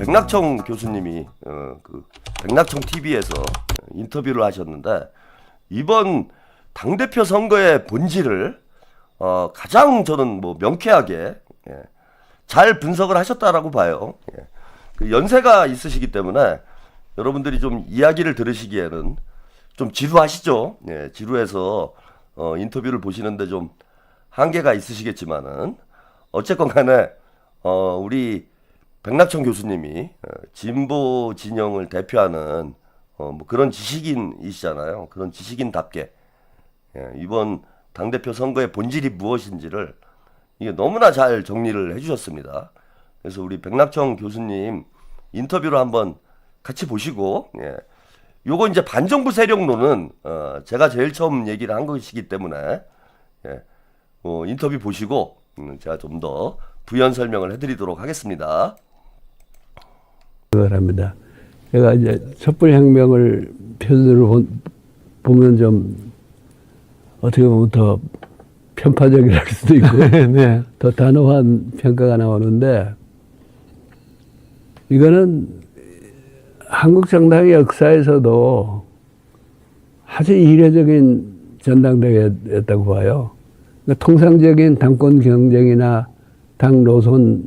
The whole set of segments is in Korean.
백낙청 교수님이 그 백낙청 TV에서 인터뷰를 하셨는데 이번 당대표 선거의 본질을 가장 저는 뭐 명쾌하게 잘 분석을 하셨다라고 봐요. 그 연세가 있으시기 때문에 여러분들이 좀 이야기를 들으시기에는 좀 지루하시죠. 지루해서 인터뷰를 보시는데 좀 한계가 있으시겠지만은 어쨌건 간에 우리 백낙청 교수님이 진보 진영을 대표하는 뭐 그런 지식인이시잖아요. 그런 지식인답게 이번 당대표 선거의 본질이 무엇인지를 이게 너무나 잘 정리를 해주셨습니다. 그래서 우리 백낙청 교수님 인터뷰를 한번 같이 보시고 요거 이제 반정부 세력론은 제가 제일 처음 얘기를 한 것이기 때문에 인터뷰 보시고 제가 좀 더 부연 설명을 해드리도록 하겠습니다. 합니다. 제가 이제 촛불혁명을 표준으로 보면 좀 어떻게 보면 더 편파적이랄 수도 있고 네. 더 단호한 평가가 나오는데 이거는 한국 정당의 역사에서도 아주 이례적인 전당대회였다고 봐요. 그러니까 통상적인 당권 경쟁이나 당 노선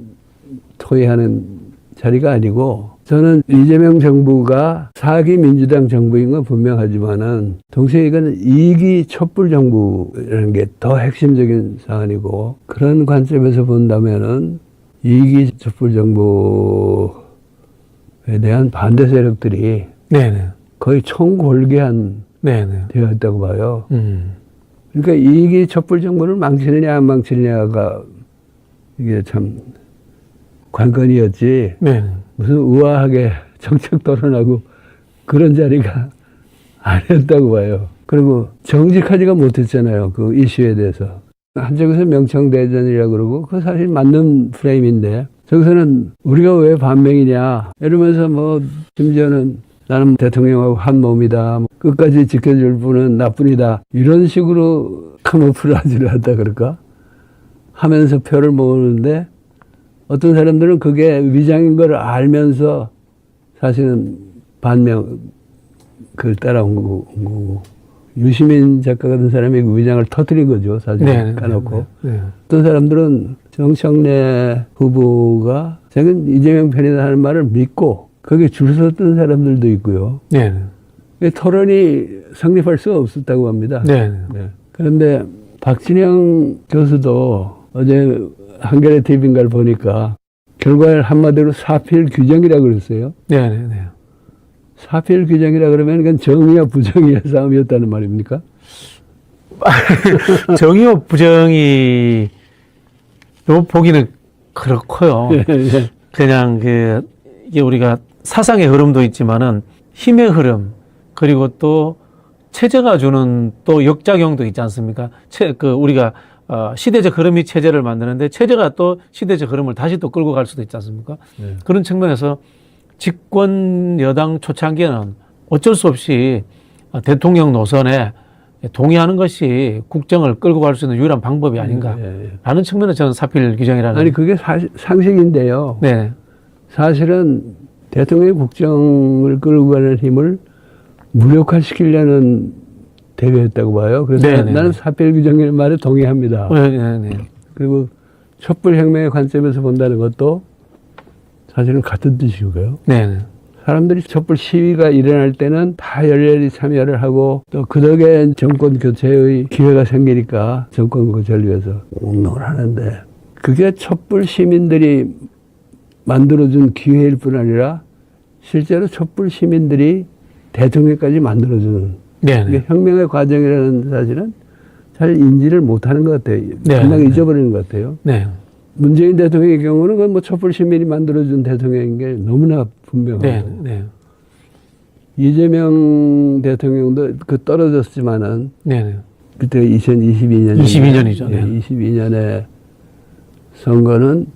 토의하는 자리가 아니고 저는 이재명 정부가 4기 민주당 정부인 건 분명하지만은 동시에 이거는 2기 촛불 정부라는 게 더 핵심적인 사안이고 그런 관점에서 본다면은 2기 촛불 정부에 대한 반대 세력들이 네네. 거의 총골개한 네네. 되어 있다고 봐요. 그러니까 2기 촛불 정부를 망치느냐 안 망치느냐가 이게 참 관건이었지. 네네. 무슨 우아하게 정책 토론하고 그런 자리가 아니었다고 봐요. 그리고 정직하지가 못했잖아요. 그 이슈에 대해서. 한쪽에서 명청대전이라고 그러고 그거 사실 맞는 프레임인데 저기서는 우리가 왜 반명이냐 이러면서 뭐 심지어는 나는 대통령하고 한 몸이다. 끝까지 지켜줄 분은 나뿐이다. 이런 식으로 카모플라지를 한다 그럴까? 하면서 표를 모으는데 어떤 사람들은 그게 위장인 걸 알면서 사실은 반명 그걸 따라온 거고 유시민 작가 같은 사람이 그 위장을 터뜨린 거죠. 사실 네, 까놓고. 네. 어떤 사람들은 정청래 후보가 자기는 이재명 편이다 하는 말을 믿고 거기에 줄 섰던 사람들도 있고요. 네. 토론이 성립할 수가 없었다고 합니다. 네. 네. 그런데 박진영 교수도 어제 한겨레 TV인가를 보니까 결과를 한마디로 사필 규정이라고 그랬어요. 네네. 사필 규정이라 그러면 그건 정의와 부정의의 싸움이었다는 말입니까? 정의와 부정이 요 보기는 그렇고요. 그냥 이게 우리가 사상의 흐름도 있지만은 힘의 흐름 그리고 또 체제가 주는 또 역작용도 있지 않습니까? 우리가 시대적 흐름이 체제를 만드는데 체제가 또 시대적 흐름을 다시 또 끌고 갈 수도 있지 않습니까? 네. 그런 측면에서 집권 여당 초창기에는 어쩔 수 없이 대통령 노선에 동의하는 것이 국정을 끌고 갈 수 있는 유일한 방법이 아닌가라는 측면에서 저는 사필 규정이라는. 아니 그게 상식인데요. 네. 사실은 대통령의 국정을 끌고 가는 힘을 무력화시키려는 대회였다고 봐요. 그래서 네네. 나는 사필 규정의 말에 동의합니다. 네. 그리고 촛불혁명의 관점에서 본다는 것도 사실은 같은 뜻이고요. 네. 사람들이 촛불 시위가 일어날 때는 다 열렬히 참여를 하고 또 그 덕에 정권 교체의 기회가 생기니까 정권 교체를 위해서 운동을 하는데 그게 촛불 시민들이 만들어준 기회일 뿐 아니라 실제로 촛불 시민들이 대통령까지 만들어주는 네. 혁명의 과정이라는 사실은 잘 인지를 못하는 것 같아요. 상당히 잊어버리는 것 같아요. 네. 문재인 대통령의 경우는 그건 뭐 촛불 시민이 만들어준 대통령인 게 너무나 분명하고 네. 이재명 대통령도 떨어졌지만은 그때 2022년 22년이죠. 네. 22년에 선거는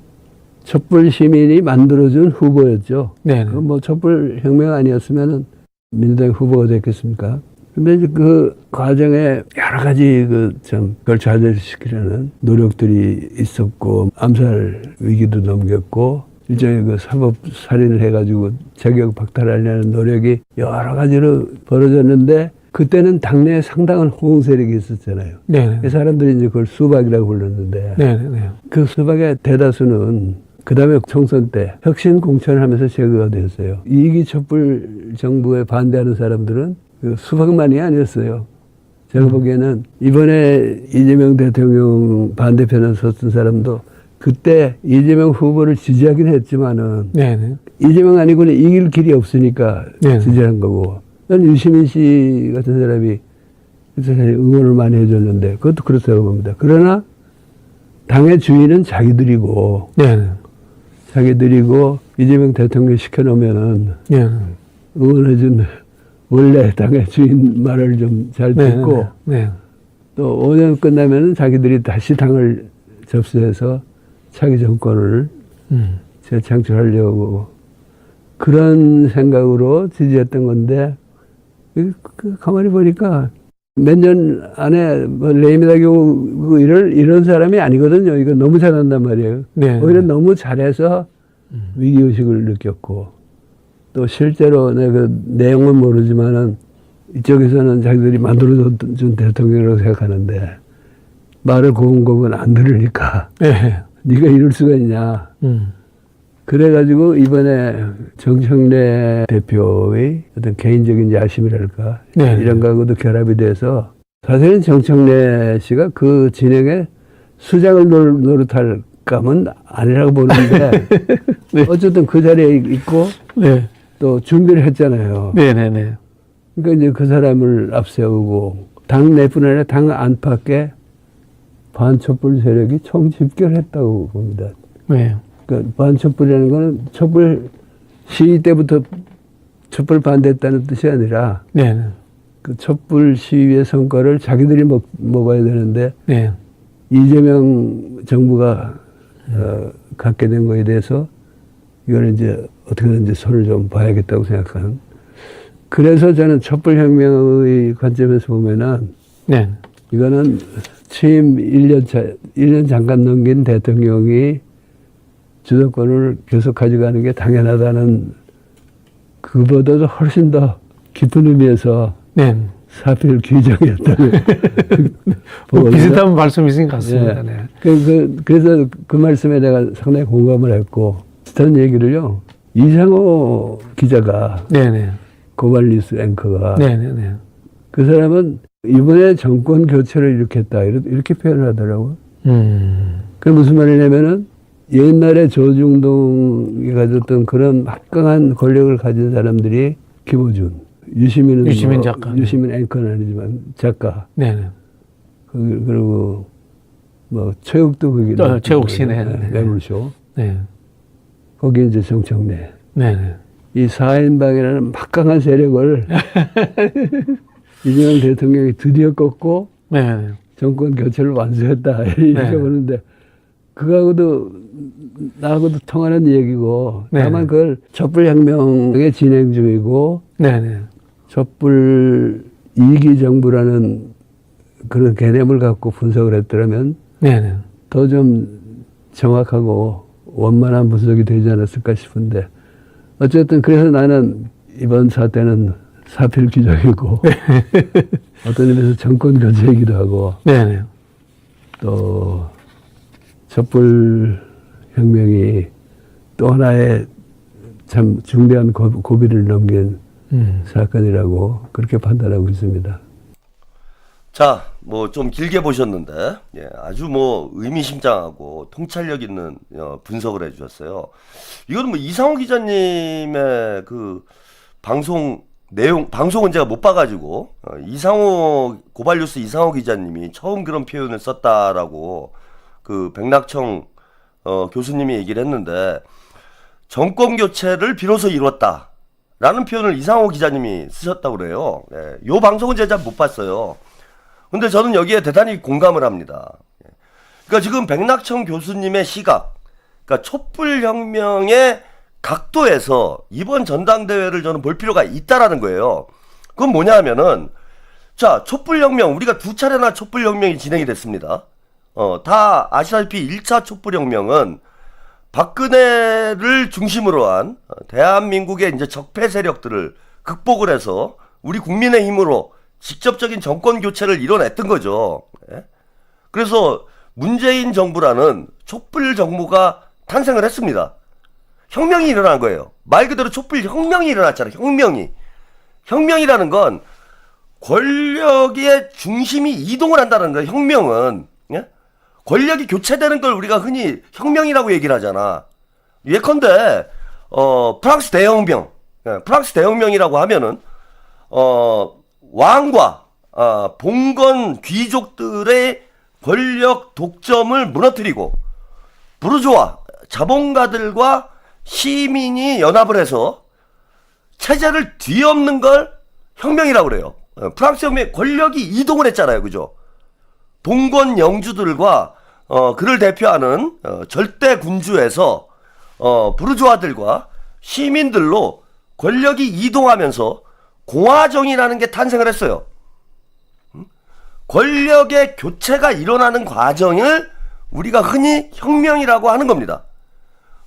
촛불 시민이 만들어준 후보였죠. 네. 그 뭐 촛불 혁명 아니었으면은 민주당 후보가 됐겠습니까? 근데 이제 그 과정에 여러 가지 그걸 좌절시키려는 노력들이 있었고, 암살 위기도 넘겼고, 일종의 그 사법 살인을 해가지고 자격 박탈하려는 노력이 여러 가지로 벌어졌는데 그때는 당내에 상당한 호응 세력이 있었잖아요. 네. 그 사람들이 이제 그걸 수박이라고 불렀는데 네. 네. 그 수박의 대다수는 그 다음에 총선 때 혁신 공천을 하면서 제거가 됐어요. 이기 촛불 정부에 반대하는 사람들은 그 수박만이 아니었어요. 제가 보기에는 이번에 이재명 대통령 반대편에 섰던 사람도 그때 이재명 후보를 지지하긴 했지만은 네. 네. 이재명 아니고는 이길 길이 없으니까 네. 지지한 거고. 난 유시민 씨 같은 사람이 응원을 많이 해줬는데 그것도 그렇다고 봅니다. 그러나 당의 주인은 자기들이고 네. 자기들이고 이재명 대통령 시켜놓으면은 네. 응원해준 원래 당의 주인 말을 좀 잘 네. 듣고 네. 또 5년 끝나면은 자기들이 다시 당을 접수해서 차기 정권을 재창출하려고 그런 생각으로 지지했던 건데 가만히 보니까 몇 년 안에 뭐 레이미다교 이런 사람이 아니거든요. 이거 너무 잘한단 말이에요. 네. 오히려 너무 잘해서 위기의식을 느꼈고 또 실제로 내가 그 내용은 모르지만은 이쪽에서는 자기들이 만들어준 대통령이라고 생각하는데 말을 고분고분 안 들으니까 네. 네가 이럴 수가 있냐. 그래가지고 이번에 정청래 대표의 어떤 개인적인 야심이랄까 네. 이런 거하고도 결합이 돼서 사실은 정청래 씨가 그 진행에 수장을 노릇할 감은 아니라고 보는데 네. 어쨌든 그 자리에 있고 네. 또 준비를 했잖아요. 네. 네. 네. 그러니까 이제 그 사람을 앞세우고 당 내뿐 아니라 당 안팎에 반촛불 세력이 총집결했다고 봅니다. 네. 그러니까 반촛불이라는 거는 촛불 시위 때부터 촛불 반대했다는 뜻이 아니라 네. 그 촛불 시위의 성과를 자기들이 먹어야 되는데 네. 이재명 정부가 갖게 된 거에 대해서 이거는 이제 어떻게든지 손을 좀 봐야겠다고 생각하는. 그래서 저는 촛불혁명의 관점에서 보면은 네. 이거는 취임 1년 잠깐 넘긴 대통령이 주도권을 계속 가져가는 게 당연하다는 그보다도 훨씬 더 깊은 의미에서 네. 사필 규정이었다고 뭐 비슷한 말씀이신 것 같습니다. 네. 그래서 그 말씀에 내가 상당히 공감을 했고 비슷한 얘기를요. 이상호 기자가 네네. 고발뉴스 앵커가 네네네. 그 사람은 이번에 정권 교체를 일으켰다 이렇게 표현을 하더라고요. 그게 무슨 말이냐면은 옛날에 조중동이 가졌던 그런 막강한 권력을 가진 사람들이 김어준, 유시민 작가. 유시민 앵커는 아니지만 작가. 네네. 그리고 뭐 최욱도 거기 최욱 씨네. 매물쇼. 네. 거기 이제 정청래. 네네. 이 4인방이라는 막강한 세력을 이재명 대통령이 드디어 꺾고 네네. 정권 교체를 완수했다 이렇게 보는데 그거하고도 나하고도 통하는 얘기고 네. 다만 그걸 촛불혁명의 진행 중이고 네네. 촛불 2기 정부라는 그런 개념을 갖고 분석을 했더라면 네네. 더 좀 정확하고 원만한 분석이 되지 않았을까 싶은데 어쨌든 그래서 나는 이번 사태는 사필 규정이고 어떤 의미에서 정권 교체이기도 하고 네네. 또 촛불 혁명이 또 하나의 참 중대한 고비를 넘긴 사건이라고 그렇게 판단하고 있습니다. 자, 뭐 좀 길게 보셨는데 예, 아주 뭐 의미심장하고 통찰력 있는 분석을 해주셨어요. 이거는 뭐 이상호 기자님의 그 방송 내용 방송은 제가 못 봐가지고 이상호 고발뉴스 이상호 기자님이 처음 그런 표현을 썼다라고 그 백낙청 교수님이 얘기를 했는데 정권 교체를 비로소 이뤘다라는 표현을 이상호 기자님이 쓰셨다고 그래요. 예, 요 방송은 제가 잘 못 봤어요. 근데 저는 여기에 대단히 공감을 합니다. 그러니까 지금 백낙청 교수님의 시각, 그러니까 촛불혁명의 각도에서 이번 전당대회를 저는 볼 필요가 있다라는 거예요. 그건 뭐냐 하면은, 자, 촛불혁명, 우리가 두 차례나 촛불혁명이 진행이 됐습니다. 다 아시다시피 1차 촛불혁명은 박근혜를 중심으로 한 대한민국의 이제 적폐 세력들을 극복을 해서 우리 국민의 힘으로 직접적인 정권 교체를 이뤄냈던 거죠. 예? 그래서 문재인 정부라는 촛불 정부가 탄생을 했습니다. 혁명이 일어난 거예요. 말 그대로 촛불 혁명이 일어났잖아요. 혁명이라는 건 권력의 중심이 이동을 한다는 거예요. 혁명은. 예? 권력이 교체되는 걸 우리가 흔히 혁명이라고 얘기를 하잖아. 예컨대 프랑스 대혁명, 프랑스 대혁명이라고 하면은 왕과 봉건 귀족들의 권력 독점을 무너뜨리고 부르주아 자본가들과 시민이 연합을 해서 체제를 뒤엎는 걸 혁명이라고 그래요. 프랑스 혁명 권력이 이동을 했잖아요, 그죠? 봉건 영주들과 그를 대표하는 절대 군주에서 부르주아들과 시민들로 권력이 이동하면서 공화정이라는 게 탄생을 했어요. 권력의 교체가 일어나는 과정을 우리가 흔히 혁명이라고 하는 겁니다.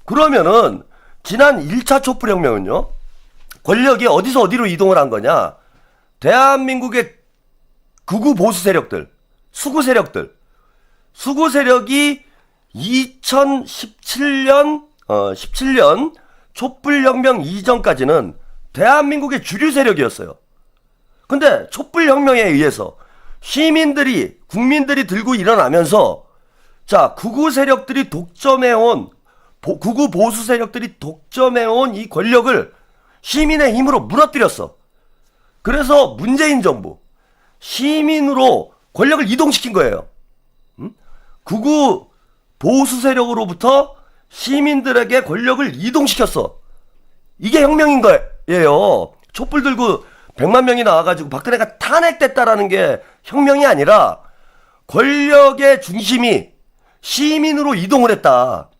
그러면은 지난 1차 촛불혁명은요, 권력이 어디서 어디로 이동을 한 거냐? 대한민국의 극우 보수 세력들, 수구 세력이 2017년 17년 촛불혁명 이전까지는 대한민국의 주류 세력이었어요. 근데 촛불혁명에 의해서 국민들이 들고 일어나면서 자, 극우 세력들이 독점해온 극우 보수 세력들이 독점해온 이 권력을 시민의 힘으로 무너뜨렸어. 그래서 문재인 정부 시민으로 권력을 이동시킨 거예요. 극우 보수 세력으로부터 시민들에게 권력을 이동시켰어. 이게 혁명인 거예요. 촛불 들고 100만 명이 나와가지고 박근혜가 탄핵됐다라는 게 혁명이 아니라 권력의 중심이 시민으로 이동을 했다.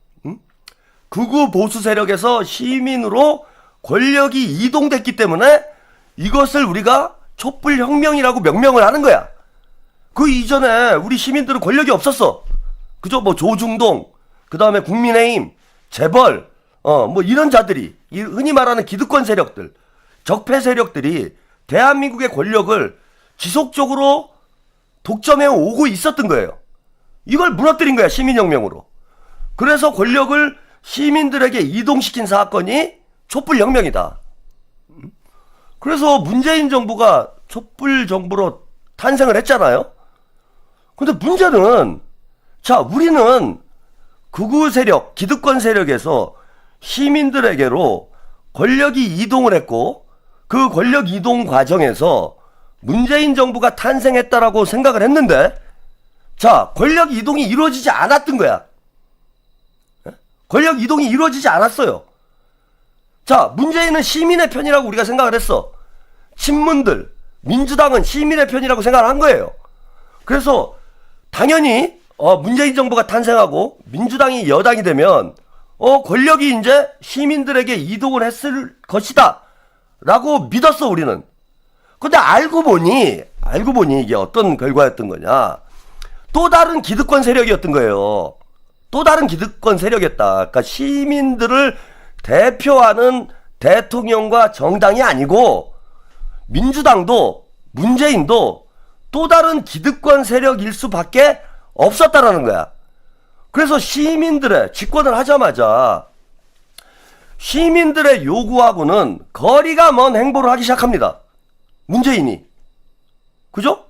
극우 보수 세력에서 시민으로 권력이 이동됐기 때문에 이것을 우리가 촛불혁명이라고 명명을 하는 거야. 그 이전에 우리 시민들은 권력이 없었어. 그죠? 뭐 조중동, 그 다음에 국민의힘, 재벌, 뭐 이런 자들이, 흔히 말하는 기득권 세력들, 적폐 세력들이 대한민국의 권력을 지속적으로 독점해 오고 있었던 거예요. 이걸 무너뜨린 거야, 시민혁명으로. 그래서 권력을 시민들에게 이동시킨 사건이 촛불혁명이다. 그래서 문재인 정부가 촛불 정부로 탄생을 했잖아요. 근데 문제는, 자, 우리는 극우 세력, 기득권 세력에서 시민들에게로 권력이 이동을 했고, 그 권력 이동 과정에서 문재인 정부가 탄생했다라고 생각을 했는데, 자, 권력 이동이 이루어지지 않았던 거야. 권력 이동이 이루어지지 않았어요. 자, 문재인은 시민의 편이라고 우리가 생각을 했어. 친문들, 민주당은 시민의 편이라고 생각을 한 거예요. 그래서 당연히 문재인 정부가 탄생하고 민주당이 여당이 되면 권력이 이제 시민들에게 이동을 했을 것이다 라고 믿었어, 우리는. 근데 알고 보니 이게 어떤 결과였던 거냐, 또 다른 기득권 세력이었던 거예요. 또 다른 기득권 세력이었다. 그러니까 시민들을 대표하는 대통령과 정당이 아니고 민주당도 문재인도 또 다른 기득권 세력일 수밖에 없었다라는 거야. 그래서 시민들의 집권을 하자마자 시민들의 요구하고는 거리가 먼 행보를 하기 시작합니다. 문재인이. 그죠?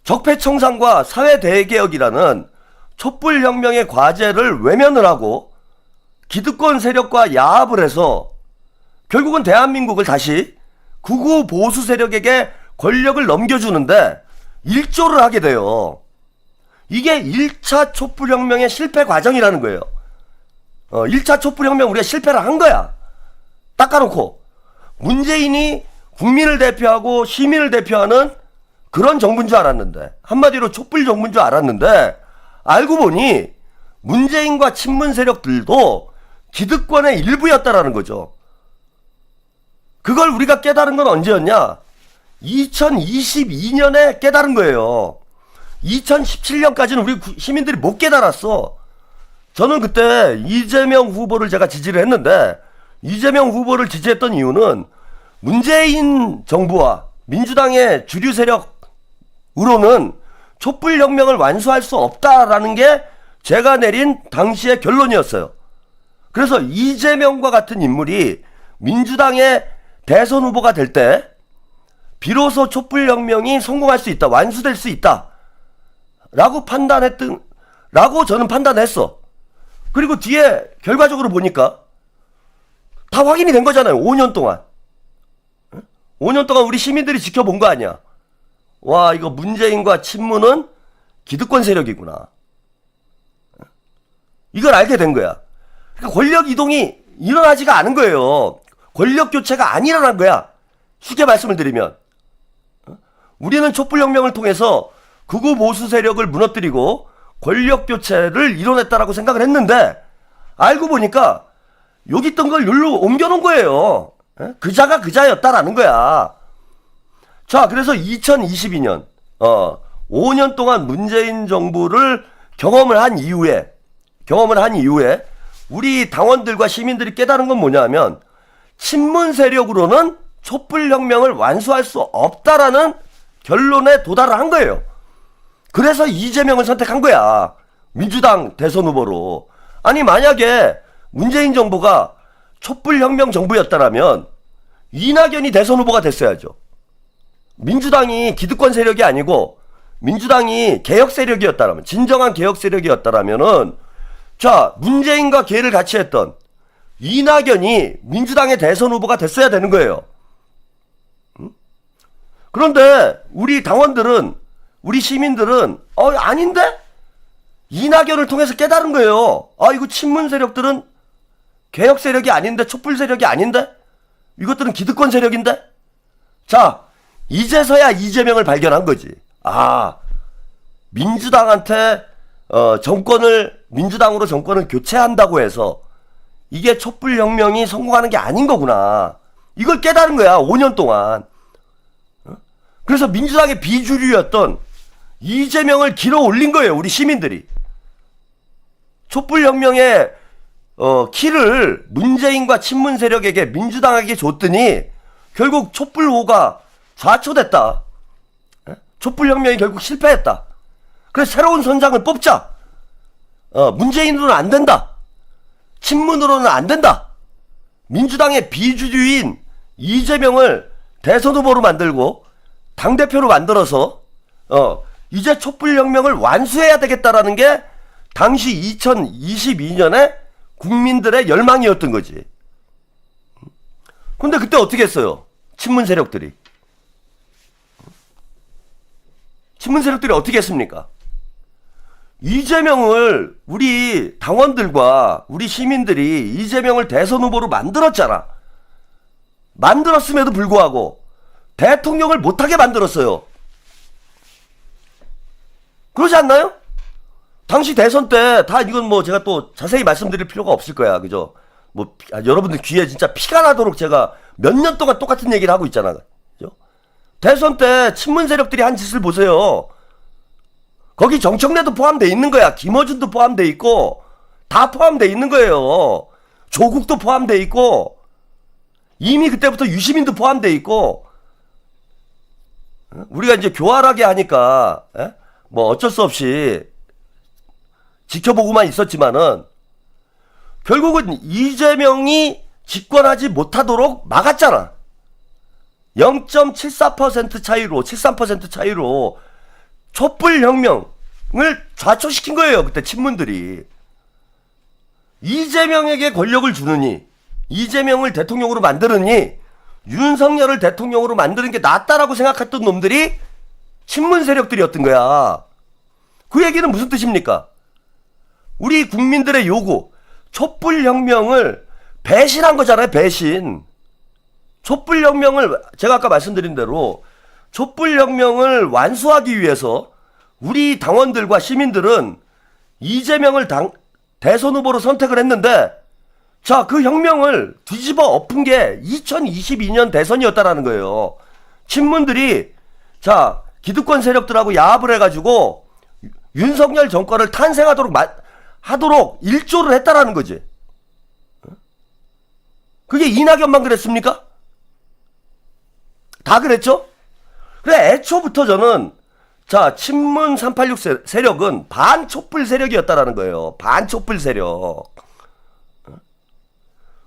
적폐청산과 사회대개혁이라는 촛불혁명의 과제를 외면을 하고 기득권 세력과 야합을 해서 결국은 대한민국을 다시 극우 보수 세력에게 권력을 넘겨주는데 일조를 하게 돼요. 이게 1차 촛불혁명의 실패 과정이라는 거예요. 1차 촛불혁명 우리가 실패를 한 거야. 닦아놓고 문재인이 국민을 대표하고 시민을 대표하는 그런 정부인 줄 알았는데, 한마디로 촛불 정부인 줄 알았는데, 알고 보니 문재인과 친문 세력들도 기득권의 일부였다라는 거죠. 그걸 우리가 깨달은 건 언제였냐? 2022년에 깨달은 거예요. 2017년까지는 우리 시민들이 못 깨달았어. 저는 그때 이재명 후보를 제가 지지를 했는데, 이재명 후보를 지지했던 이유는 문재인 정부와 민주당의 주류 세력으로는 촛불혁명을 완수할 수 없다라는 게 제가 내린 당시의 결론이었어요. 그래서 이재명과 같은 인물이 민주당의 대선 후보가 될 때 비로소 촛불혁명이 성공할 수 있다, 완수될 수 있다 라고 저는 판단했어. 그리고 뒤에 결과적으로 보니까 다 확인이 된 거잖아요. 5년 동안 5년 동안 우리 시민들이 지켜본 거 아니야. 와, 이거 문재인과 친문은 기득권 세력이구나, 이걸 알게 된 거야. 그러니까 권력 이동이 일어나지가 않은 거예요. 권력 교체가 안 일어난 거야. 쉽게 말씀을 드리면 우리는 촛불혁명을 통해서 극우 보수 세력을 무너뜨리고 권력 교체를 이뤄냈다라고 생각을 했는데, 알고 보니까 여기 있던 걸 여기로 옮겨놓은 거예요. 그자가 그자였다라는 거야. 자, 그래서 2022년 5년 동안 문재인 정부를 경험을 한 이후에 우리 당원들과 시민들이 깨달은 건 뭐냐면, 친문 세력으로는 촛불혁명을 완수할 수 없다라는 결론에 도달을 한 거예요. 그래서 이재명을 선택한 거야, 민주당 대선 후보로. 아니, 만약에 문재인 정부가 촛불혁명 정부였다라면 이낙연이 대선 후보가 됐어야죠. 민주당이 기득권 세력이 아니고 민주당이 개혁 세력이었다라면, 진정한 개혁 세력이었다라면은, 자, 문재인과 계를 같이 했던 이낙연이 민주당의 대선 후보가 됐어야 되는 거예요. 그런데 우리 당원들은, 우리 시민들은 아닌데? 이낙연을 통해서 깨달은 거예요. 아, 이거 친문 세력들은 개혁 세력이 아닌데, 촛불 세력이 아닌데, 이것들은 기득권 세력인데. 자, 이제서야 이재명을 발견한 거지. 아, 민주당한테 민주당으로 정권을 교체한다고 해서 이게 촛불혁명이 성공하는 게 아닌 거구나, 이걸 깨달은 거야, 5년 동안. 그래서 민주당의 비주류였던 이재명을 길어 올린 거예요, 우리 시민들이. 촛불혁명의 키를 문재인과 친문 세력에게, 민주당에게 줬더니 결국 촛불호가 좌초됐다. 촛불혁명이 결국 실패했다. 그래서 새로운 선장을 뽑자. 문재인으로는 안 된다, 친문으로는 안 된다. 민주당의 비주류인 이재명을 대선 후보로 만들고 당대표로 만들어서 이제 촛불혁명을 완수해야 되겠다라는 게 당시 2022년에 국민들의 열망이었던 거지. 근데 그때 어떻게 했어요? 친문 세력들이 어떻게 했습니까? 이재명을, 우리 당원들과 우리 시민들이 이재명을 대선 후보로 만들었잖아. 만들었음에도 불구하고 대통령을 못하게 만들었어요. 그러지 않나요? 당시 대선 때 다, 이건 뭐 제가 또 자세히 말씀드릴 필요가 없을 거야, 그죠? 뭐 여러분들 귀에 진짜 피가 나도록 제가 몇 년 동안 똑같은 얘기를 하고 있잖아, 그죠? 대선 때 친문 세력들이 한 짓을 보세요. 거기 정청래도 포함되어 있는 거야. 김어준도 포함되어 있고, 다 포함되어 있는 거예요. 조국도 포함되어 있고, 이미 그때부터 유시민도 포함되어 있고. 우리가 이제 교활하게 하니까 뭐 어쩔 수 없이 지켜보고만 있었지만은 결국은 이재명이 집권하지 못하도록 막았잖아. 0.74% 차이로, 73% 차이로 촛불혁명을 좌초시킨 거예요, 그때 친문들이. 이재명에게 권력을 주느니, 이재명을 대통령으로 만드느니, 윤석열을 대통령으로 만드는 게 낫다라고 생각했던 놈들이 친문 세력들이었던 거야. 그 얘기는 무슨 뜻입니까? 우리 국민들의 요구, 촛불혁명을 배신한 거잖아요, 배신. 촛불혁명을, 제가 아까 말씀드린 대로 촛불혁명을 완수하기 위해서 우리 당원들과 시민들은 이재명을 대선 후보로 선택을 했는데, 자, 그 혁명을 뒤집어 엎은 게 2022년 대선이었다라는 거예요. 친문들이, 자, 기득권 세력들하고 야합을 해가지고 윤석열 정권을 탄생하도록 하도록 일조를 했다라는 거지. 그게 이낙연만 그랬습니까? 다 그랬죠? 그래, 애초부터 저는, 자, 친문 386 세력은 반촛불 세력이었다라는 거예요. 반촛불 세력.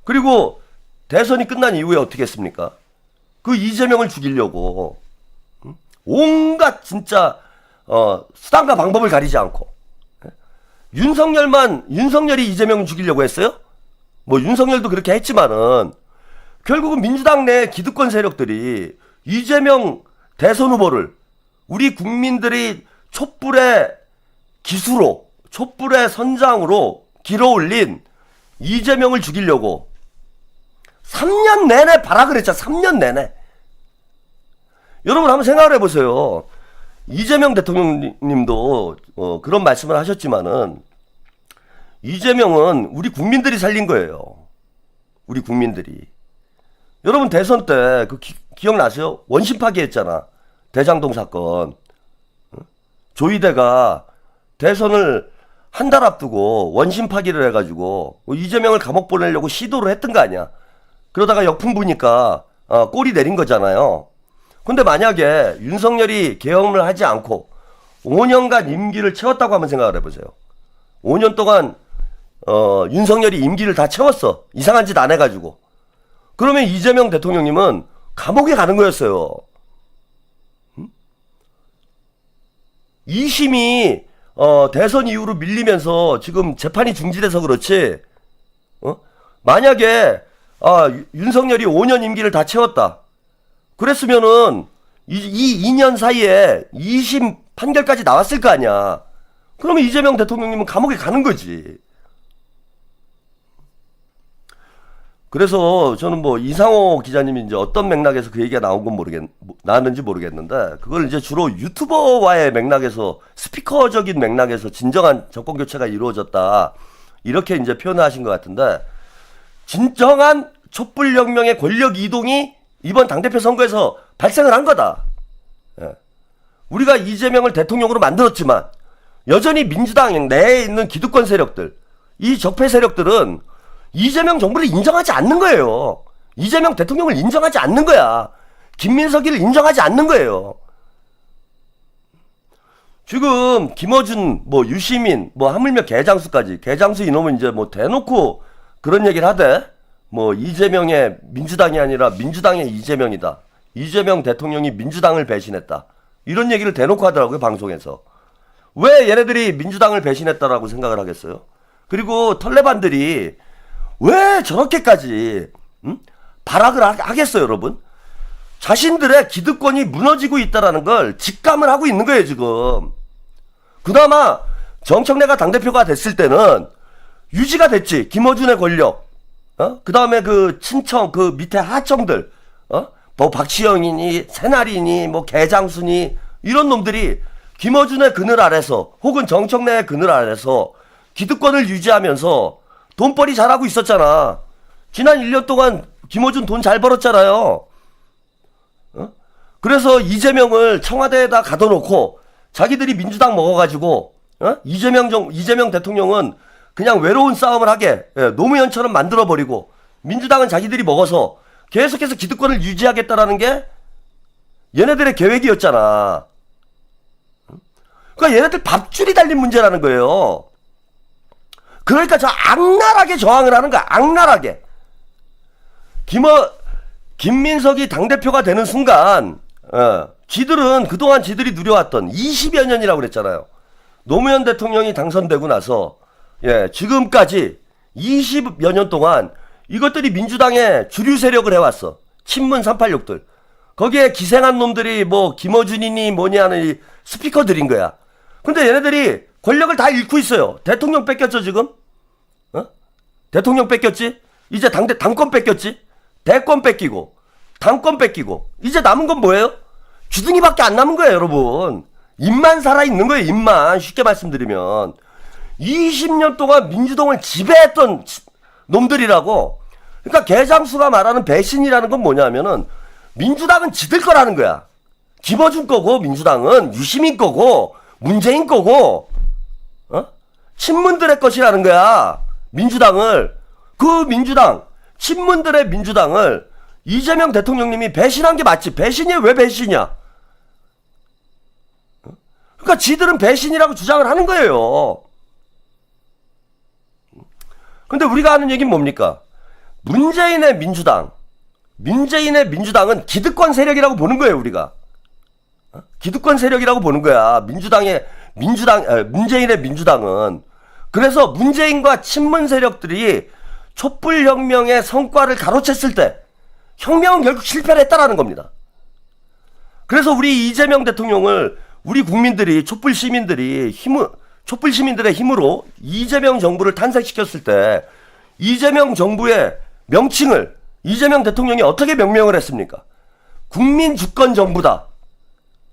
그리고 대선이 끝난 이후에 어떻게 했습니까? 그 이재명을 죽이려고 온갖 진짜 수단과 방법을 가리지 않고 윤석열이 이재명을 죽이려고 했어요? 뭐 윤석열도 그렇게 했지만은 결국은 민주당 내 기득권 세력들이 이재명 대선 후보를 우리 국민들이 촛불의 기수로, 촛불의 선장으로 길어올린 이재명을 죽이려고 3년 내내 발악을 했죠. 3년 내내. 여러분 한번 생각을 해보세요. 이재명 대통령님도 그런 말씀을 하셨지만은 이재명은 우리 국민들이 살린 거예요. 우리 국민들이. 여러분 대선 때 그 기억나세요? 원심 파기했잖아. 대장동 사건. 조이대가 대선을 한 달 앞두고 원심 파기를 해가지고 이재명을 감옥 보내려고 시도를 했던 거 아니야. 그러다가 역풍 부니까 꼬리 내린 거잖아요. 근데 만약에 윤석열이 계엄을 하지 않고 5년간 임기를 채웠다고 한번 생각을 해보세요. 5년 동안 윤석열이 임기를 다 채웠어. 이상한 짓 안 해가지고. 그러면 이재명 대통령님은 감옥에 가는 거였어요. 2심이 대선 이후로 밀리면서 지금 재판이 중지돼서 그렇지. 만약에 윤석열이 5년 임기를 다 채웠다. 그랬으면은 이 2년 사이에 2심 판결까지 나왔을 거 아니야. 그러면 이재명 대통령님은 감옥에 가는 거지. 그래서 저는 뭐 이상호 기자님이 이제 어떤 맥락에서 그 얘기가 나왔는지 모르겠는데 그걸 이제 주로 유튜버와의 맥락에서 스피커적인 맥락에서 진정한 정권 교체가 이루어졌다. 이렇게 이제 표현을 하신 것 같은데 진정한 촛불혁명의 권력 이동이 이번 당대표 선거에서 발생을 한 거다. 예. 우리가 이재명을 대통령으로 만들었지만 여전히 민주당 내에 있는 기득권 세력들, 이 적폐 세력들은 이재명 정부를 인정하지 않는 거예요. 이재명 대통령을 인정하지 않는 거야. 김민석이를 인정하지 않는 거예요. 지금 김어준, 뭐 유시민, 뭐 하물며 개장수까지, 개장수 이놈은 이제 뭐 대놓고 그런 얘기를 하대. 뭐 이재명의 민주당이 아니라 민주당의 이재명이다. 이재명 대통령이 민주당을 배신했다. 이런 얘기를 대놓고 하더라고요, 방송에서. 왜 얘네들이 민주당을 배신했다라고 생각을 하겠어요? 그리고 털레반들이 왜 저렇게까지 발악을 하겠어요, 여러분? 자신들의 기득권이 무너지고 있다라는 걸 직감을 하고 있는 거예요, 지금. 그나마 정청래가 당대표가 됐을 때는 유지가 됐지. 김어준의 권력. 그 다음에 그 친청, 그 밑에 하청들, 뭐 박시영이니, 새날이니, 뭐 개장수니, 이런 놈들이 김어준의 그늘 아래서, 혹은 정청래의 그늘 아래서 기득권을 유지하면서 돈벌이 잘하고 있었잖아. 지난 1년 동안 김어준 돈 잘 벌었잖아요. 그래서 이재명을 청와대에다 가둬놓고 자기들이 민주당 먹어가지고 이재명 대통령은 그냥 외로운 싸움을 하게 노무현처럼 만들어버리고 민주당은 자기들이 먹어서 계속해서 기득권을 유지하겠다라는 게 얘네들의 계획이었잖아. 그러니까 얘네들 밥줄이 달린 문제라는 거예요. 그러니까 저 악랄하게 저항을 하는 거야. 악랄하게. 김민석이 당대표가 되는 순간 지들은 그동안 지들이 누려왔던 20여 년이라고 그랬잖아요. 노무현 대통령이 당선되고 나서 지금까지 20여 년 동안 이것들이 민주당의 주류 세력을 해왔어. 친문 386들. 거기에 기생한 놈들이 뭐 김어준이니 뭐니 하는 스피커들인 거야. 근데 얘네들이 권력을 다 잃고 있어요. 대통령 뺏겼죠, 지금? 대통령 뺏겼지? 이제 당권 뺏겼지? 대권 뺏기고, 당권 뺏기고. 이제 남은 건 뭐예요? 주둥이밖에 안 남은 거예요, 여러분. 입만 살아있는 거예요, 입만. 쉽게 말씀드리면. 20년 동안 민주당을 지배했던 놈들이라고. 그러니까 개장수가 말하는 배신이라는 건 뭐냐면은 민주당은 지들 거라는 거야. 김어준 거고, 민주당은 유시민 거고, 문재인 거고, 친문들의 것이라는 거야. 민주당을. 그 민주당, 친문들의 민주당을 이재명 대통령님이 배신한 게 맞지. 배신이 왜 배신이야? 그러니까 지들은 배신이라고 주장을 하는 거예요. 근데 우리가 하는 얘기는 뭡니까? 문재인의 민주당은 기득권 세력이라고 보는 거예요, 우리가. 기득권 세력이라고 보는 거야. 문재인의 민주당은. 그래서 문재인과 친문 세력들이 촛불혁명의 성과를 가로챘을 때 혁명은 결국 실패를 했다라는 겁니다. 그래서 우리 이재명 대통령을 우리 국민들이, 촛불 시민들의 힘으로 이재명 정부를 탄생시켰을 때 이재명 정부의 명칭을 이재명 대통령이 어떻게 명명을 했습니까? 국민주권정부다.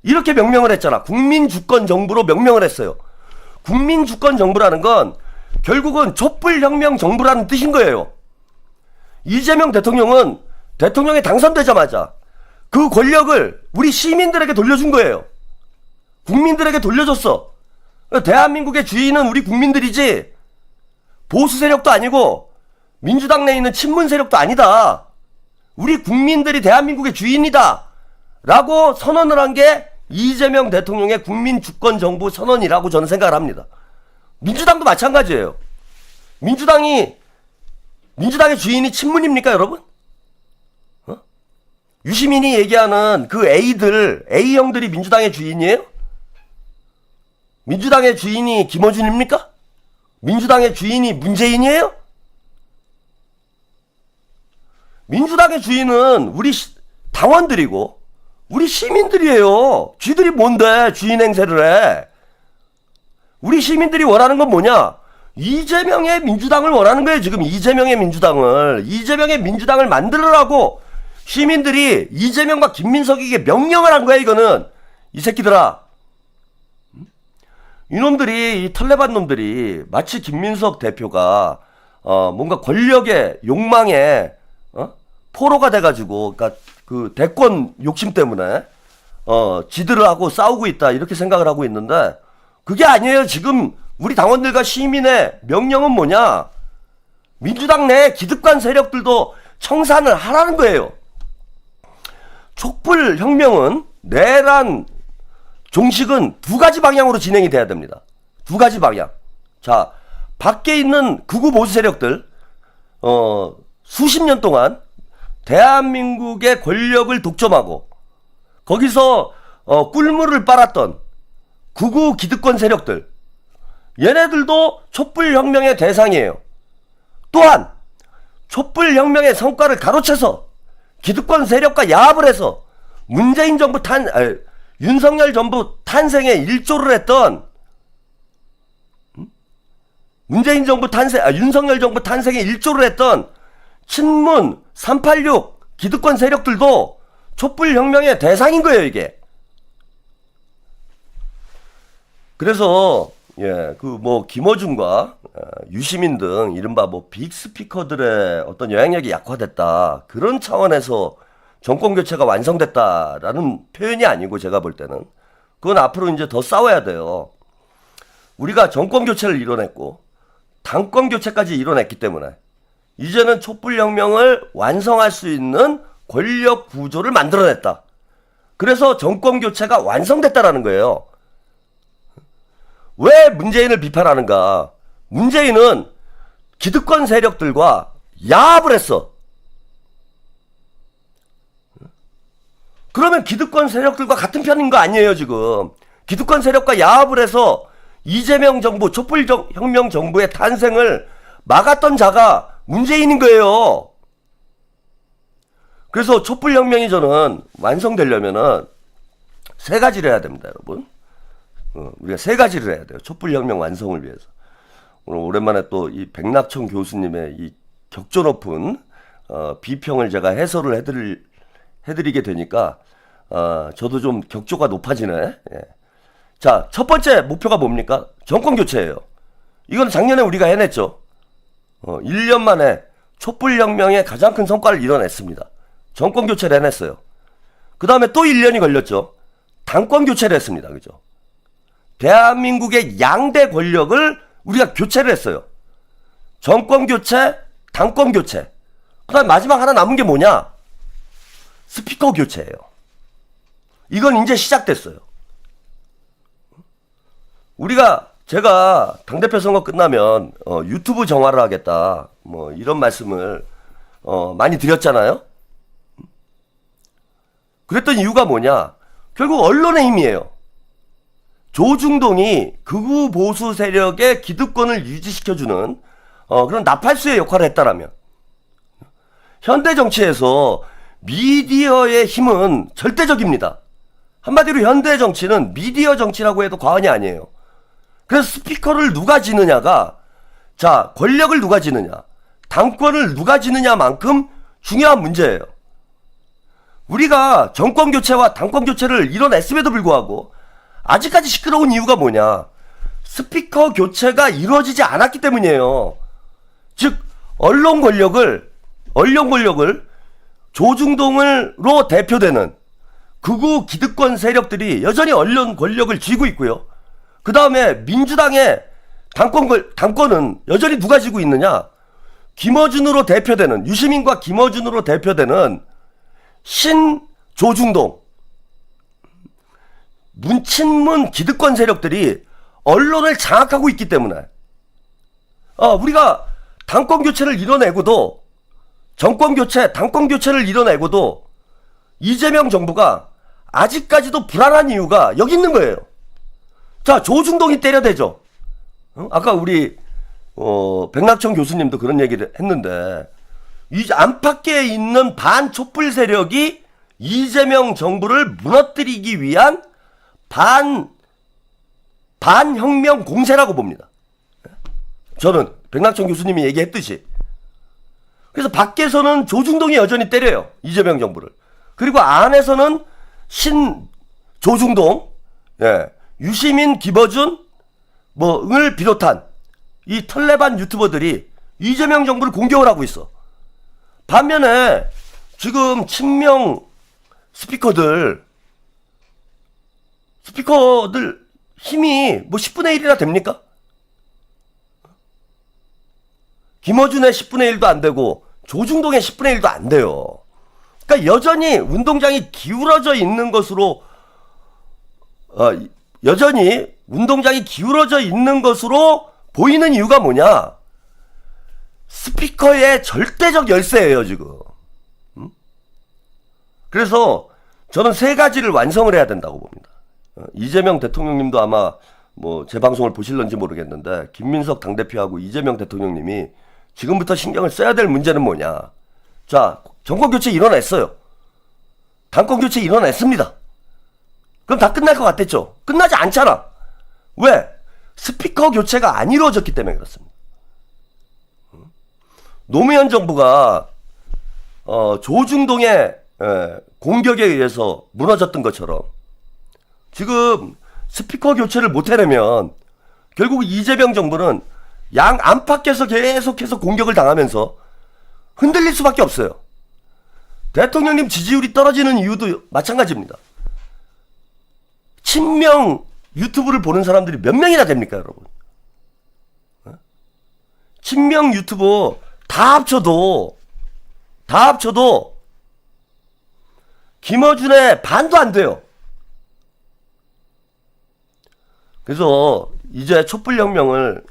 이렇게 명명을 했잖아. 국민주권정부로 명명을 했어요. 국민주권정부라는 건 결국은 촛불혁명 정부라는 뜻인 거예요. 이재명 대통령은 대통령에 당선되자마자 그 권력을 우리 시민들에게 돌려준 거예요. 국민들에게 돌려줬어. 대한민국의 주인은 우리 국민들이지 보수 세력도 아니고 민주당 내에 있는 친문 세력도 아니다. 우리 국민들이 대한민국의 주인이다 라고 선언을 한 게 이재명 대통령의 국민주권정부 선언이라고 저는 생각을 합니다. 민주당도 마찬가지예요. 민주당의 주인이 친문입니까, 여러분? 유시민이 얘기하는 그 A형들이 민주당의 주인이에요? 민주당의 주인이 김어준입니까? 민주당의 주인이 문재인이에요? 민주당의 주인은 우리 당원들이고 우리 시민들이에요. 쥐들이 뭔데 주인 행세를 해? 우리 시민들이 원하는 건 뭐냐? 이재명의 민주당을 원하는 거예요. 지금 이재명의 민주당을 만들으라고 시민들이 이재명과 김민석에게 명령을 한 거야. 이거는 이 새끼들아, 이놈들이, 이 털레반 놈들이 마치 김민석 대표가 뭔가 권력의 욕망에 포로가 돼가지고, 그러니까 그 대권 욕심 때문에 지들하고 싸우고 있다 이렇게 생각을 하고 있는데 그게 아니에요. 지금 우리 당원들과 시민의 명령은 뭐냐? 민주당 내 기득권 세력들도 청산을 하라는 거예요. 촛불혁명은 내란 종식은 두 가지 방향으로 진행이 돼야 됩니다. 두 가지 방향. 자, 밖에 있는 극우 보수 세력들 수십 년 동안 대한민국의 권력을 독점하고 거기서 꿀물을 빨았던 극우 기득권 세력들, 얘네들도 촛불혁명의 대상이에요. 또한 촛불혁명의 성과를 가로채서 기득권 세력과 야합을 해서 윤석열 정부 탄생에 일조를 했던 윤석열 정부 탄생에 일조를 했던 친문 386 기득권 세력들도 촛불혁명의 대상인 거예요, 이게. 그래서 김어준과 유시민 등 이른바 빅스피커들의 어떤 영향력이 약화됐다, 그런 차원에서 정권 교체가 완성됐다라는 표현이 아니고, 제가 볼 때는 그건 앞으로 이제 더 싸워야 돼요. 우리가 정권 교체를 이뤄냈고 당권 교체까지 이뤄냈기 때문에 이제는 촛불혁명을 완성할 수 있는 권력 구조를 만들어냈다. 그래서 정권 교체가 완성됐다라는 거예요. 왜 문재인을 비판하는가? 문재인은 기득권 세력들과 야합을 했어. 그러면 기득권 세력들과 같은 편인 거 아니에요, 지금. 기득권 세력과 야합을 해서 이재명 정부, 촛불혁명 정부의 탄생을 막았던 자가 문재인인 거예요. 그래서 촛불혁명이 저는 완성되려면은 세 가지를 해야 됩니다, 여러분. 우리가 세 가지를 해야 돼요. 촛불혁명 완성을 위해서. 오늘 오랜만에 또 이 백낙천 교수님의 이 격조 높은 비평을 제가 해설을 해드리게 되니까 저도 좀 격조가 높아지네. 예. 자, 첫 번째 목표가 뭡니까? 정권 교체예요. 이건 작년에 우리가 해냈죠. 1년 만에 촛불혁명의 가장 큰 성과를 이뤄냈습니다. 정권 교체를 해냈어요. 그 다음에 또 1년이 걸렸죠. 당권 교체를 했습니다. 그죠? 대한민국의 양대 권력을 우리가 교체를 했어요. 정권 교체, 당권 교체. 그다음 마지막 하나 남은 게 뭐냐? 스피커 교체예요. 이건 이제 시작됐어요. 제가 당대표 선거 끝나면 유튜브 정화를 하겠다, 뭐 이런 말씀을 많이 드렸잖아요. 그랬던 이유가 뭐냐? 결국 언론의 힘이에요. 조중동이 극우 보수 세력의 기득권을 유지시켜주는 그런 나팔수의 역할을 했다라면, 현대 정치에서 미디어의 힘은 절대적입니다. 한마디로 현대 정치는 미디어 정치라고 해도 과언이 아니에요. 그래서 스피커를 누가 지느냐가, 자, 권력을 누가 지느냐, 당권을 누가 지느냐만큼 중요한 문제예요. 우리가 정권 교체와 당권 교체를 이뤄냈음에도 불구하고 아직까지 시끄러운 이유가 뭐냐? 스피커 교체가 이루어지지 않았기 때문이에요. 즉, 언론 권력을 조중동으로 대표되는 극우 기득권 세력들이 여전히 언론 권력을 쥐고 있고요. 그 다음에 민주당의 당권은 여전히 누가 쥐고 있느냐? 김어준으로 대표되는, 유시민과 김어준으로 대표되는 신조중동, 문친문 기득권 세력들이 언론을 장악하고 있기 때문에, 우리가 당권 교체를 이뤄내고도, 정권 교체, 당권 교체를 이뤄내고도 이재명 정부가 아직까지도 불안한 이유가 여기 있는 거예요. 자, 조중동이 때려대죠. 아까 우리 백낙천 교수님도 그런 얘기를 했는데, 이 안팎에 있는 반촛불 세력이 이재명 정부를 무너뜨리기 위한 반혁명 공세라고 봅니다. 저는 백낙천 교수님이 얘기했듯이. 그래서 밖에서는 조중동이 여전히 때려요, 이재명 정부를. 그리고 안에서는 신조중동, 유시민, 김어준 을 비롯한 이 털레반 유튜버들이 이재명 정부를 공격을 하고 있어. 반면에 지금 친명 스피커들 힘이 뭐 10분의 1이나 됩니까? 김어준의 10분의 1도 안 되고 조중동의 10분의 1도 안 돼요. 그러니까 여전히 운동장이 기울어져 있는 것으로 보이는 이유가 뭐냐? 스피커의 절대적 열세예요, 지금. 그래서 저는 세 가지를 완성을 해야 된다고 봅니다. 이재명 대통령님도 아마 뭐 제 방송을 보실런지 모르겠는데, 김민석 당대표하고 이재명 대통령님이 지금부터 신경을 써야 될 문제는 뭐냐? 자, 정권 교체 이뤄냈어요. 당권 교체 이뤄냈습니다. 그럼 다 끝날 것 같았죠? 끝나지 않잖아. 왜? 스피커 교체가 안 이루어졌기 때문에 그렇습니다. 노무현 정부가 조중동의 공격에 의해서 무너졌던 것처럼 지금 스피커 교체를 못 해내면 결국 이재명 정부는 양 안팎에서 계속해서 공격을 당하면서 흔들릴 수밖에 없어요. 대통령님 지지율이 떨어지는 이유도 마찬가지입니다. 친명 유튜브를 보는 사람들이 몇 명이나 됩니까, 여러분? 친명 유튜브 다 합쳐도 김어준의 반도 안 돼요. 그래서 이제 촛불혁명을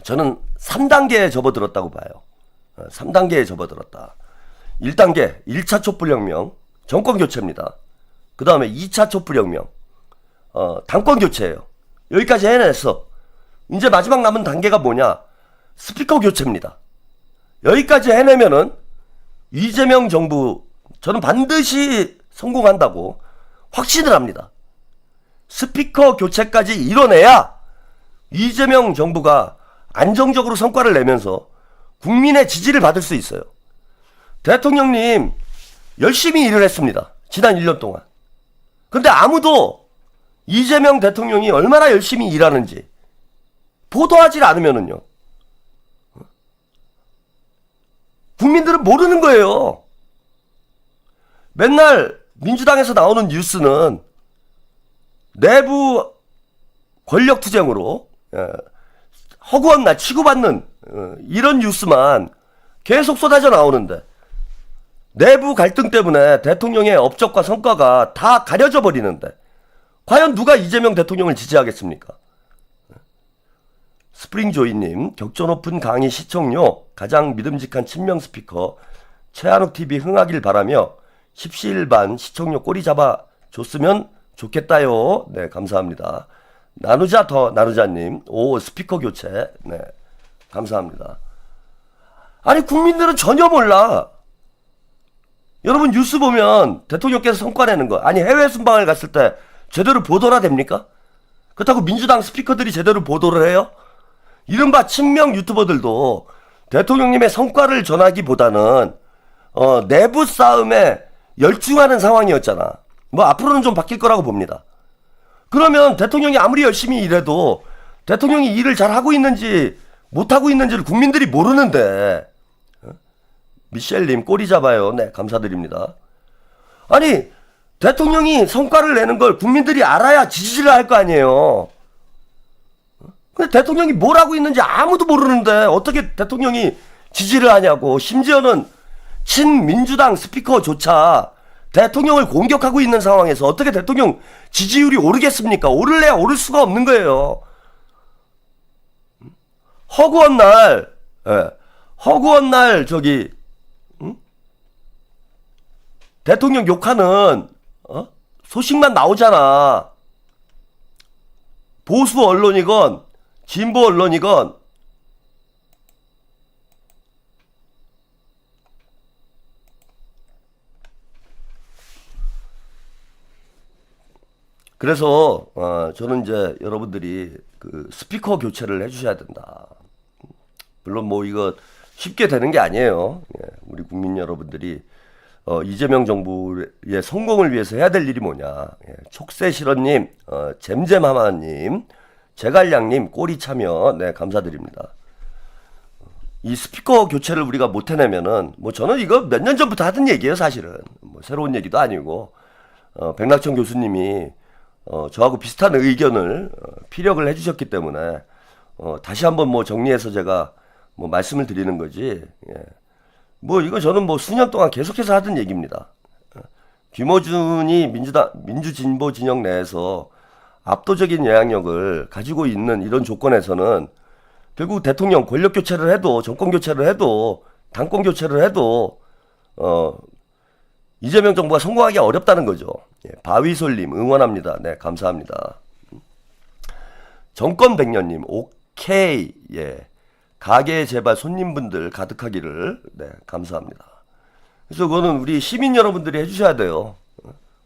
저는 3단계에 접어들었다고 봐요. 3단계에 접어들었다. 1단계 1차 촛불혁명 정권 교체입니다. 그 다음에 2차 촛불혁명 당권 교체예요. 여기까지 해냈어. 이제 마지막 남은 단계가 뭐냐? 스피커 교체입니다. 여기까지 해내면은 이재명 정부, 저는 반드시 성공한다고 확신을 합니다. 스피커 교체까지 이뤄내야 이재명 정부가 안정적으로 성과를 내면서 국민의 지지를 받을 수 있어요. 대통령님 열심히 일을 했습니다, 지난 1년 동안. 근데 아무도 이재명 대통령이 얼마나 열심히 일하는지 보도하지 않으면은요, 국민들은 모르는 거예요. 맨날 민주당에서 나오는 뉴스는 내부 권력투쟁으로 허구한 날 치고받는 이런 뉴스만 계속 쏟아져 나오는데 내부 갈등 때문에 대통령의 업적과 성과가 다 가려져 버리는데 과연 누가 이재명 대통령을 지지하겠습니까? 스프링조이님, 격전 높은 강의 시청료, 가장 믿음직한 친명 스피커 최한욱TV 흥하길 바라며 십시일반 시청료 꼬리 잡아줬으면 좋겠다요. 네, 감사합니다. 나누자 더 나누자님, 오 스피커 교체, 네, 감사합니다. 아니 국민들은 전혀 몰라. 여러분 뉴스 보면 대통령께서 성과 내는 거, 아니 해외 순방을 갔을 때 제대로 보도나 됩니까? 그렇다고 민주당 스피커들이 제대로 보도를 해요? 이른바 친명 유튜버들도 대통령님의 성과를 전하기보다는 내부 싸움에 열중하는 상황이었잖아. 뭐 앞으로는 좀 바뀔 거라고 봅니다. 그러면 대통령이 아무리 열심히 일해도 대통령이 일을 잘하고 있는지 못하고 있는지를 국민들이 모르는데, 미셸님 꼬리 잡아요. 네, 감사드립니다. 아니 대통령이 성과를 내는 걸 국민들이 알아야 지지를 할 거 아니에요. 근데 대통령이 뭘 하고 있는지 아무도 모르는데 어떻게 대통령이 지지를 하냐고. 심지어는 친민주당 스피커조차 대통령을 공격하고 있는 상황에서 어떻게 대통령 지지율이 오르겠습니까? 오를래야 오를 수가 없는 거예요. 허구한 날, 허구한 날 저기 대통령 욕하는 소식만 나오잖아. 보수 언론이건 진보 언론이건. 그래서 저는 이제 여러분들이 그 스피커 교체를 해주셔야 된다. 물론 뭐 이거 쉽게 되는 게 아니에요. 예, 우리 국민 여러분들이 이재명 정부의 성공을 위해서 해야 될 일이 뭐냐. 예, 촉새실언님, 잼잼하마님, 제갈량님 꼬리 참여, 네, 감사드립니다. 이 스피커 교체를 우리가 못 해내면은, 뭐 저는 이거 몇 년 전부터 하던 얘기예요, 사실은. 뭐 새로운 얘기도 아니고, 백낙천 교수님이 저하고 비슷한 의견을 피력을 해주셨기 때문에 다시 한번 뭐 정리해서 제가 뭐 말씀을 드리는 거지. 예. 뭐 이거 저는 뭐 수년 동안 계속해서 하던 얘기입니다. 김어준이 민주진보 진영 내에서 압도적인 영향력을 가지고 있는 이런 조건에서는 결국 대통령 권력 교체를 해도, 정권 교체를 해도, 당권 교체를 해도 이재명 정부가 성공하기 어렵다는 거죠. 예, 바위솔님 응원합니다. 네, 감사합니다. 정권 백년님 오케이. 예, 가게 제발 손님분들 가득하기를. 네, 감사합니다. 그래서 그거는 우리 시민 여러분들이 해주셔야 돼요.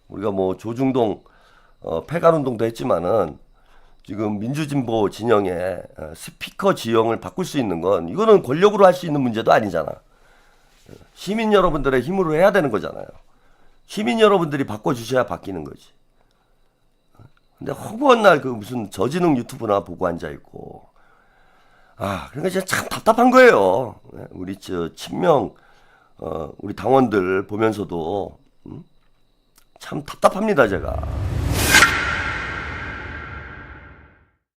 우리가 뭐 조중동 폐간운동도 했지만은 지금 민주진보 진영의 스피커 지형을 바꿀 수 있는 건 이거는 권력으로 할 수 있는 문제도 아니잖아. 시민 여러분들의 힘으로 해야 되는 거잖아요. 시민 여러분들이 바꿔주셔야 바뀌는 거지. 근데 허구한 날 그 무슨 저지능 유튜브나 보고 앉아있고. 그러니까 진짜 참 답답한 거예요. 우리 친명, 우리 당원들 보면서도, 참 답답합니다, 제가.